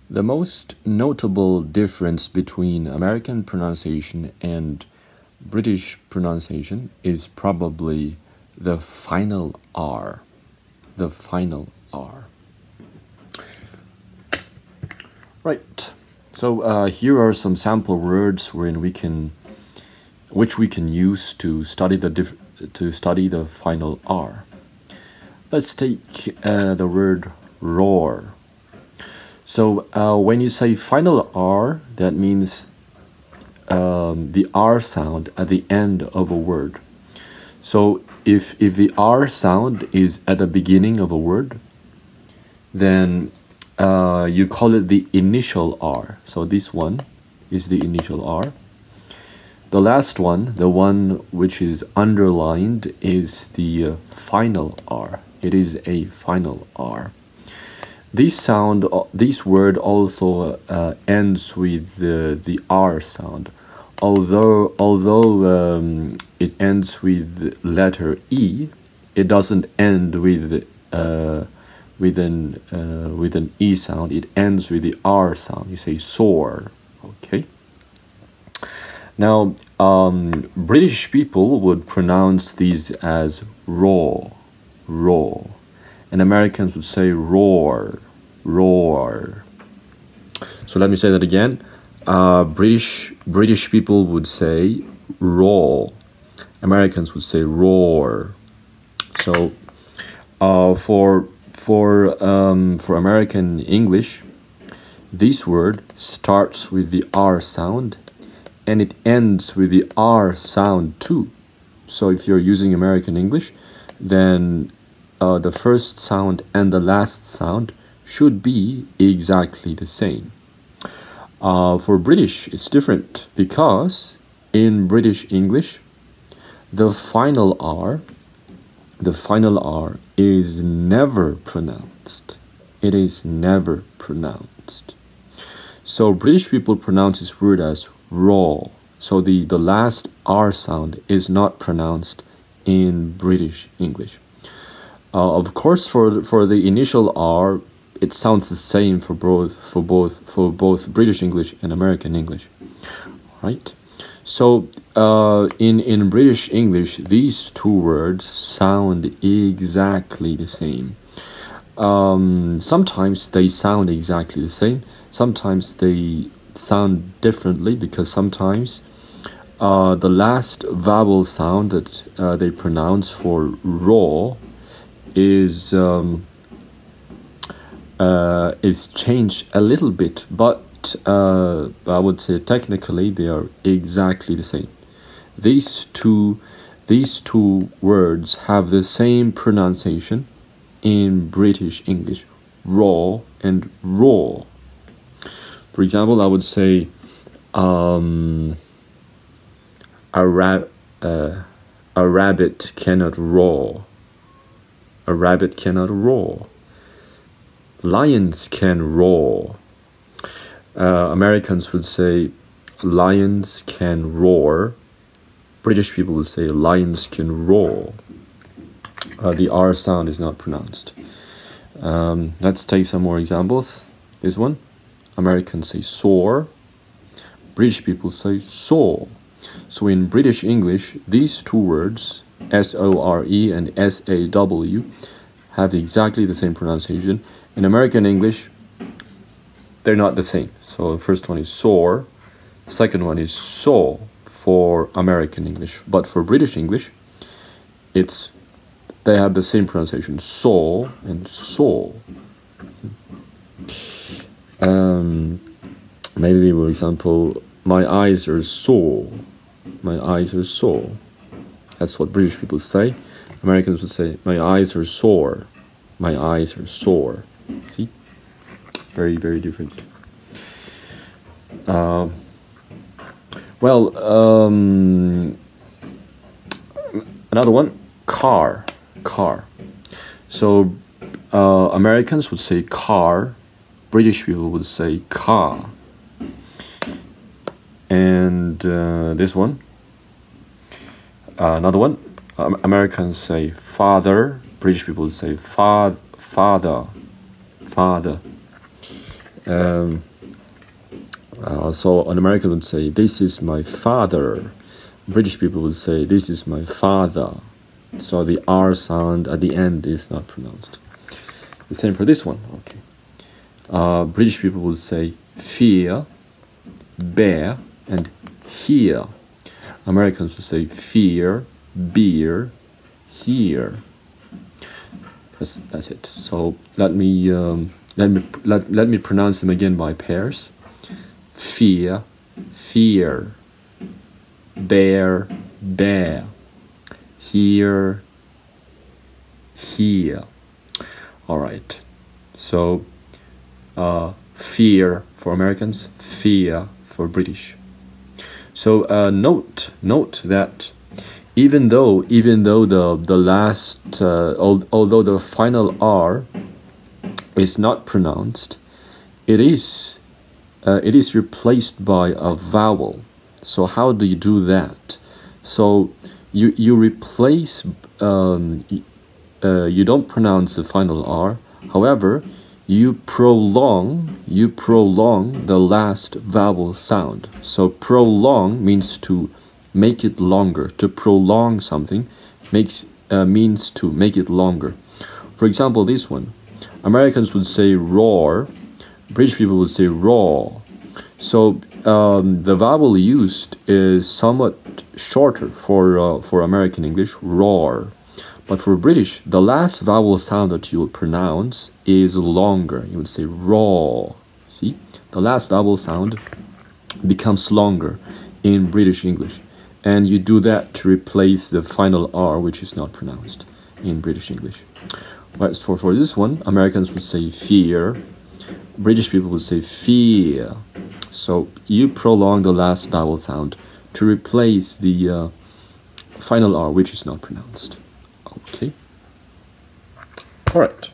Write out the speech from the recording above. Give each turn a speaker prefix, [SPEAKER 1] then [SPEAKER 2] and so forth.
[SPEAKER 1] The most notable difference between American pronunciation and British pronunciation is probably the final R. The final R. Right. So here are some sample words which we can use to study the final R. Let's take the word roar. So when you say final R, that means the R sound at the end of a word. So if the R sound is at the beginning of a word, then you call it the initial R. So this one is the initial R. The last one, the one which is underlined, is the final R. It is a final R. This word also ends with the R sound. Although it ends with letter E, it doesn't end with an E sound. It ends with the R sound. You say soar. Okay. Now, British people would pronounce these as raw, raw, and Americans would say roar, roar. So let me say that again. British people would say raw. Americans would say roar. So for American English, this word starts with the R sound and it ends with the R sound too. So if you're using American English, then the first sound and the last sound should be exactly the same. For British, it's different because in British English, the final R is never pronounced. It is never pronounced. So British people pronounce this word as raw. So the last R sound is not pronounced in British English. Of course, for the initial R, it sounds the same for both British English and American English, right? So in British English, these two words sound exactly the same. Sometimes they sound exactly the same. Sometimes they sound differently because sometimes the last vowel sound that they pronounce for raw is changed a little bit, but I would say technically they are exactly the same. These two words have the same pronunciation in British English, raw and raw. For example, I would say a rabbit cannot roar. A rabbit cannot roar. Lions can roar. Americans would say lions can roar. British people would say lions can roar. The R sound is not pronounced. Let's take some more examples. This one. Americans say soar. British people say saw. So in British English, these two words, S-O-R-E and S-A-W, have exactly the same pronunciation. In American English, they're not the same. So the first one is soar, the second one is saw for American English. But for British English, they have the same pronunciation, saw and saw. Maybe, for example, my eyes are sore. My eyes are sore. That's what British people say. Americans would say, my eyes are sore. My eyes are sore. See? Very, very different. Another one, car. So Americans would say car. British people would say car. And this one, another one, Americans say father. British people would say father. So an American would say, "This is my father." British people would say, "This is my father." So the R sound at the end is not pronounced. The same for this one. Okay. British people would say fear, bear, and here. Americans would say fear, beer, here. That's it. So let me pronounce them again by pairs. Fear, fear. Bear, bear. Here, here. All right. So fear for Americans, fear for British. So note that even though the last although the final R is not pronounced, it is replaced by a vowel. So how do you do that? So you replace you don't pronounce the final R. However, you prolong the last vowel sound. So prolong means to make it longer. To prolong something means to make it longer. For example, this one, Americans would say roar, British people would say raw. So the vowel used is somewhat shorter for American English, roar. But for British, the last vowel sound that you will pronounce is longer. You would say raw. See? The last vowel sound becomes longer in British English. And you do that to replace the final R, which is not pronounced in British English. But for this one, Americans would say fear. British people would say fear. So you prolong the last vowel sound to replace the final R, which is not pronounced. Okay. All right.